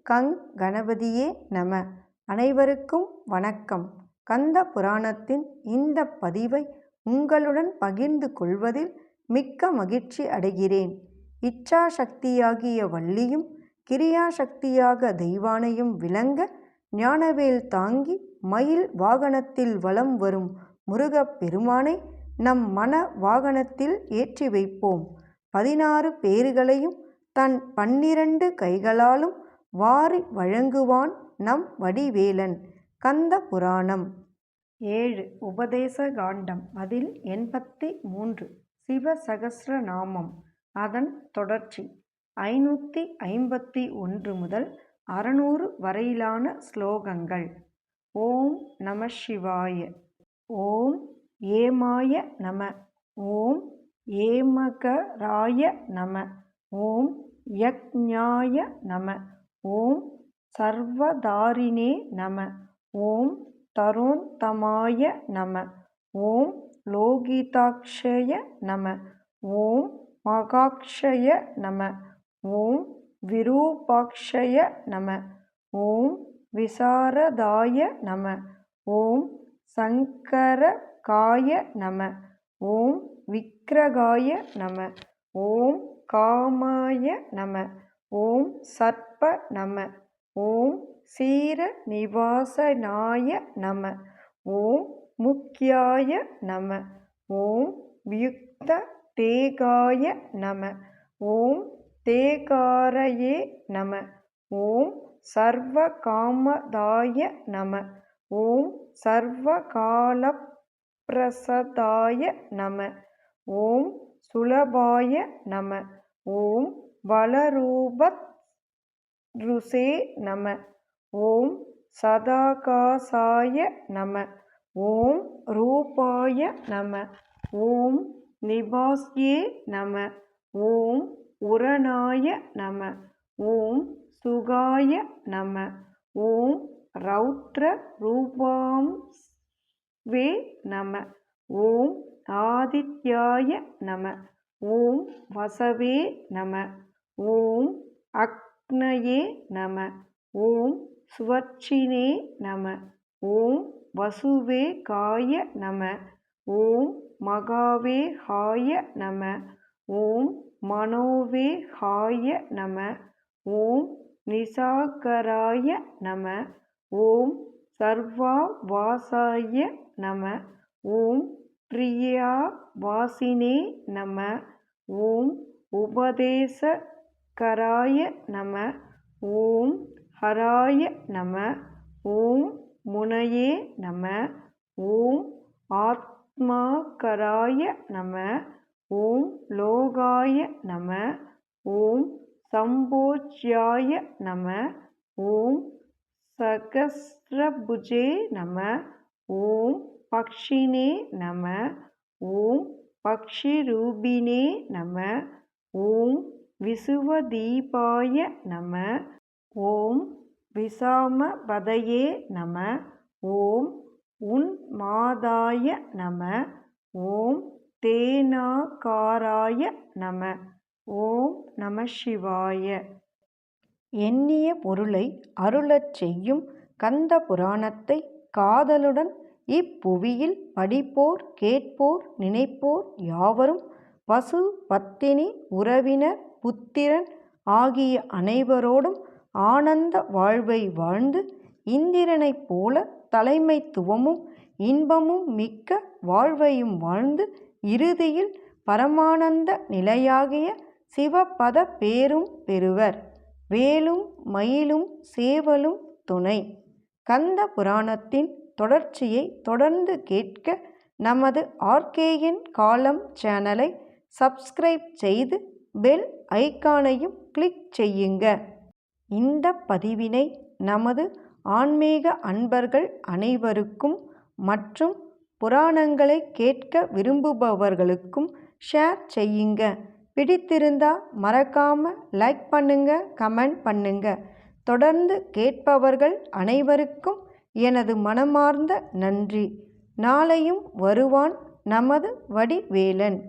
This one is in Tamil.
கங் கணபதியே நம. அனைவருக்கும் வணக்கம். கந்த புராணத்தின் இந்த பதிவை உங்களுடன் பகிர்ந்து கொள்வதில் மிக்க மகிழ்ச்சி அடைகிறேன். இச்சாசக்தியாகிய வள்ளியும் கிரியாசக்தியாக தெய்வானையும் விளங்க ஞானவேல் தாங்கி மயில் வாகனத்தில் வலம் வரும் முருகப் பெருமானை நம் மன வாகனத்தில் ஏற்றி வைப்போம். 16 பேறுகளையும் தன் 12 கைகளாலும் வாரி வழங்குவான் நம் வடிவேலன். கந்த புராணம் 7 உபதேச காண்டம். அதில் 83 சிவசகஸ்ரநாமம். அதன் தொடர்ச்சி 551 முதல் 600 வரையிலான ஸ்லோகங்கள். ஓம் நம சிவாய. ஓம் ஏமாய நம. ஓம் ஏமகராய நம. ஓம் யக்ஞாய நம. ஓம் சர்வதாரிணே நம. ஓம் தரோந்தமாய நம. ஓம் லோகிதாக்ஷய நம. ஓம் மகாக்ஷய நம. ஓம் விரூபாக்ஷய நம. ஓம் விசாரதாய நம. ஓம் சங்கரகாய நம. ஓம் விக்கிரகாய நம. ஓம் காமாய நம. ஓம் சர்ப்ப நம. ஓம் சீரநிவாசனாய நம. ஓம் முக்யாய நம. ஓம் வியுக்த தேகாய நம. ஓம் தேகாரயே நம. ஓம் சர்வகாமதாய நம. ஓம் சர்வகாலப்ரசதாய நம. ஓம் சுலபாய நம. ஓம் பலரூபத்ருசே நம. ஓம் சதாகாசாய நம. ஓம் ரூபாய நம. ஓம் நிபாஸ்யே நம. ஓம் உரனாய நம. ஓம் சுகாய நம. ஓம் ரௌத்ர ரூபாம்ஸ்வே நம. ஓம் ஆதித்யாய நம. ஓம் வசவே நம. ஓம் அக்னயே நம. ஓம் சுவர்ச்சினே நம. ஓம் வசுவேகாய நம. ஓம் மகாவேகாய நம. ஓம் மனோவேகாய நம. ஓம் நிசாகராய நம. ஓம் சர்வாவாசாய நம. ஓம் பிரியாவாசினே நம. ஓம் உபதேசகராய நம. ஓம் ஹராய நம. ஓம் முனையே நம. ஓம் ஆத்மாகராய நம. ஓம் லோகாய நம. ஓம் சம்போஜ்யாய நம. ஓம் சகஸ்ரபுஜே நம. ஓம் பக்ஷினே நம. ஓம் பக்ஷிரூபிணே நம. ஓம் விசுவதீபாய நம. ஓம் விசாமபதயே நம. ஓம் உன்மாதாய நம. ஓம் தேனாகாராய நம. ஓம் நம சிவாய. எண்ணிய பொருளை அருளச் செய்யும் கந்த புராணத்தை காதலுடன் இப்புவியில் படிப்போர் கேட்போர் நினைப்போர் யாவரும் பசு பத்தினி உறவினர் புத்திரன் ஆகிய அனைவரோடும் ஆனந்த வாழ்வை வாழ்ந்து இந்திரனைப் போல தலைமைத்துவமும் இன்பமும் மிக்க வாழ்வையும் வாழ்ந்து இறுதியில் பரமானந்த நிலையாகிய சிவபத பேரும் பெறுவர். வேலும் மயிலும் சேவலும் துணை. கந்த புராணத்தின் தொடர்ச்சியை தொடர்ந்து கேட்க நமது ஆர்கேஎன் காலம் சேனலை சப்ஸ்கிரைப் செய்து பெல் ஐகானையும் கிளிக் செய்யுங்க. இந்த பதிவினை நமது ஆன்மீக அன்பர்கள் அனைவருக்கும் மற்றும் புராணங்களை கேட்க விரும்புபவர்களுக்கும் ஷேர் செய்யுங்க. பிடித்திருந்தா மறக்காம லைக் பண்ணுங்க, கமெண்ட் பண்ணுங்க. தொடர்ந்து கேட்பவர்கள் அனைவருக்கும் எனது மனமார்ந்த நன்றி. நாளையும் வருவான் நமது வடிவேலன்.